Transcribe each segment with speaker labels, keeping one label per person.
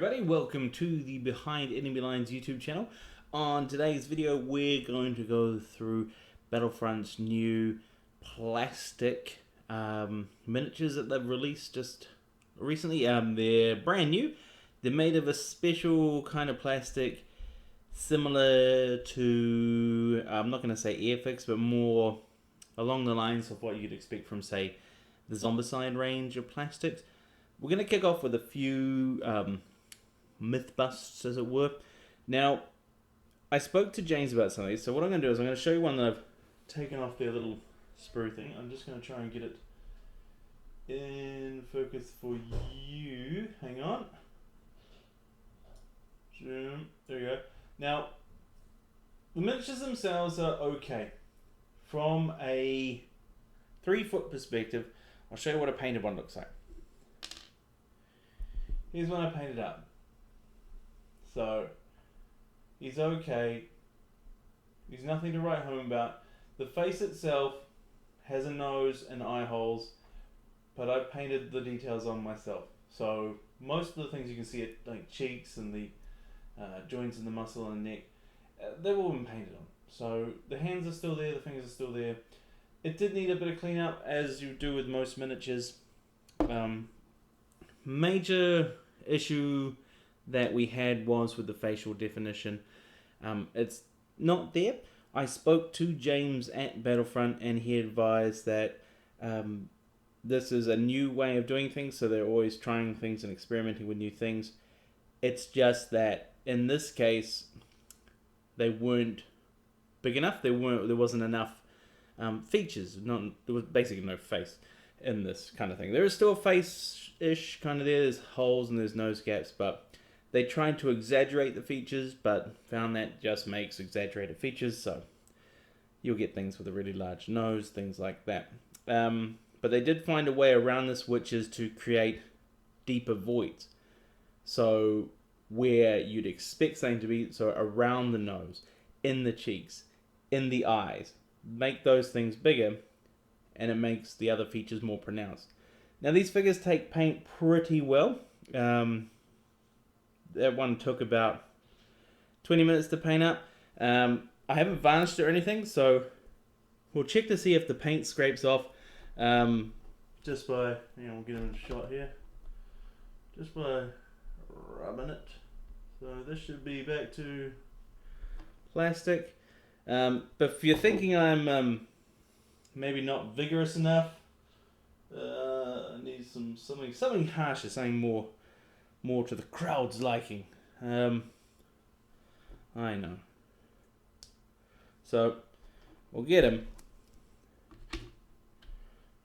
Speaker 1: everybody, welcome to the Behind Enemy Lines YouTube channel. On today's video we're going to go through Battlefront's new plastic miniatures that they've released just recently. They're brand new. They're made of a special kind of plastic similar to, I'm not going to say Airfix, but more along the lines of what you'd expect from, say, the Zombicide range of plastics. We're going to kick off with a few myth busts, as it were. Now, I spoke to James about something, so what I'm going to do is I'm going to show you one that I've taken off their little sprue thing. I'm just going to try and get it in focus for you. Hang on. Zoom. There you go. Now, the miniatures themselves are okay. From a 3-foot perspective, I'll show you what a painted one looks like. Here's one I painted up. So, he's okay. He's nothing to write home about. The face itself has a nose and eye holes, but I painted the details on myself. So, most of the things you can see, it like cheeks and the joints in the muscle and neck, they've all been painted on. So, the hands are still there, the fingers are still there. It did need a bit of cleanup, as you do with most miniatures. Major issue that we had was with the facial definition. It's not there. I spoke to James at Battlefront and he advised that this is a new way of doing things, so they're always trying things and experimenting with new things. It's just that in this case they weren't big enough. There wasn't enough features. There was basically no face in this kind of thing. There is still a face-ish kind of there. There's holes and there's nose gaps, but they tried to exaggerate the features, but found that just makes exaggerated features, so you'll get things with a really large nose, things like that. But they did find a way around this, which is to create deeper voids. So where you'd expect something to be, so around the nose, in the cheeks, in the eyes, make those things bigger, and it makes the other features more pronounced. Now these figures take paint pretty well. That one took about 20 minutes to paint up. I haven't varnished it or anything, so we'll check to see if the paint scrapes off just by, we'll get in a shot here, just by rubbing it. So this should be back to plastic. But if you're thinking I'm maybe not vigorous enough, I need something harsher, something more to the crowd's liking. I know. So we'll get him.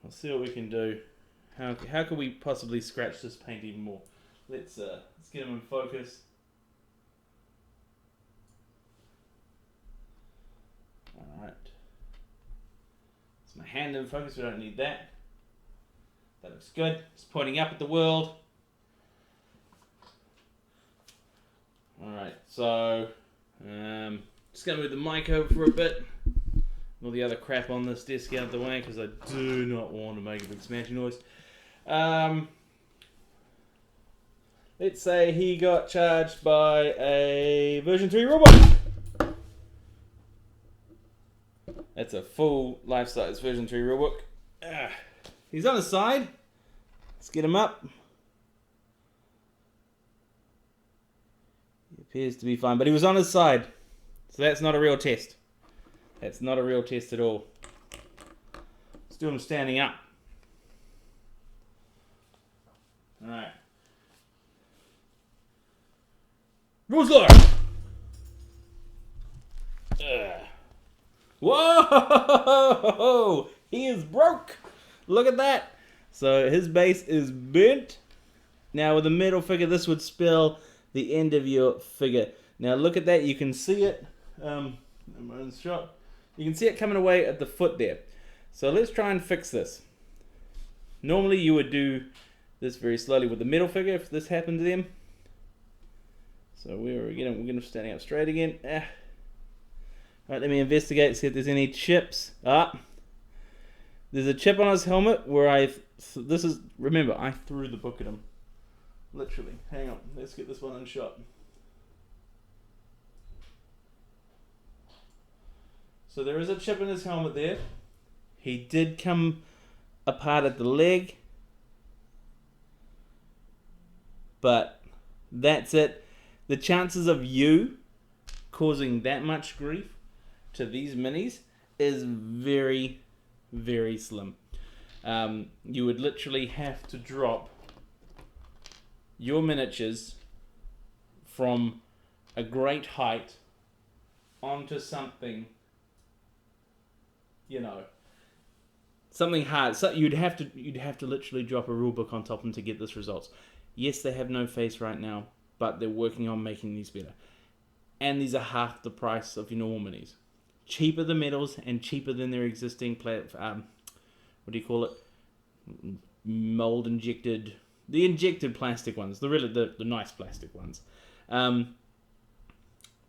Speaker 1: We'll see what we can do. How can we possibly scratch this paint even more? Let's get him in focus. Alright. It's my hand in focus, we don't need that. That looks good. It's pointing up at the world. Alright, so just going to move the mic over for a bit. All the other crap on this desk out of the way because I do not want to make a big smashing noise. Let's say he got charged by a version 3 robot. That's a full life-size version 3 robot. He's on his side. Let's get him up. He appears to be fine, but he was on his side. So that's not a real test. That's not a real test at all. Let's do him standing up. Alright. Rosler! Whoa! He is broke! Look at that! So his base is bent. Now with a metal figure, this would spell the end of your figure. Now look at that, you can see it. In shot. You can see it coming away at the foot there. So let's try and fix this. Normally you would do this very slowly with the metal figure if this happened to them. So we're gonna standing up straight again. Alright, let me investigate, see if there's any chips. There's a chip on his helmet where remember, I threw the book at him. Literally. Hang on. Let's get this one in shot. So there is a chip in his helmet there. He did come apart at the leg. But that's it. The chances of you causing that much grief to these minis is very, very slim. You would literally have to drop your miniatures from a great height onto something, you know, something hard. So you'd have to literally drop a rulebook on top of them to get this results. Yes, they have no face right now, but they're working on making these better. And these are half the price of your normal minis. Cheaper than metals and cheaper than their existing mold injected, the injected plastic ones, the nice plastic ones.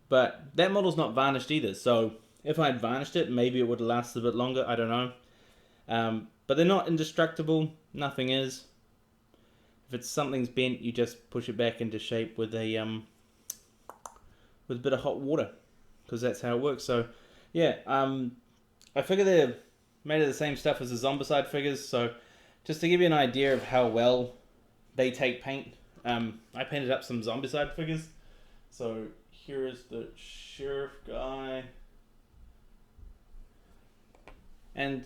Speaker 1: But that model's not varnished either, so if I had varnished it, maybe it would last a bit longer, I don't know. But they're not indestructible, nothing is. If something's bent, you just push it back into shape with a bit of hot water, because that's how it works. So yeah, I figure they're made of the same stuff as the Zombicide figures, so just to give you an idea of how well they take paint, I painted up some Zombicide figures. So here is the sheriff guy, and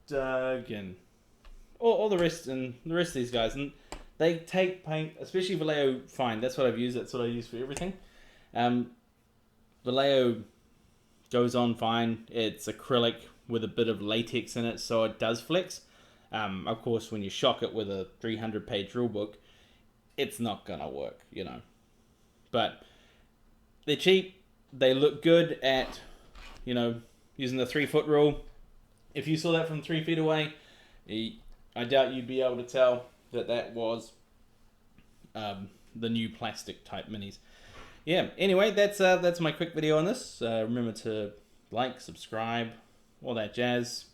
Speaker 1: Duggan, all the rest, and the rest of these guys, and they take paint, especially Vallejo fine. That's what I've used. That's what I use for everything. Vallejo goes on fine. It's acrylic with a bit of latex in it, so it does flex. Of course, when you shock it with a 300-page rulebook, it's not gonna work, you know. But they're cheap. They look good at, you know, using the 3-foot rule. If you saw that from 3 feet away, I doubt you'd be able to tell that was the new plastic type minis. Yeah, anyway, that's my quick video on this. Remember to like, subscribe, all that jazz.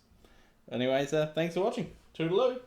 Speaker 1: Anyways, thanks for watching. Toodaloo.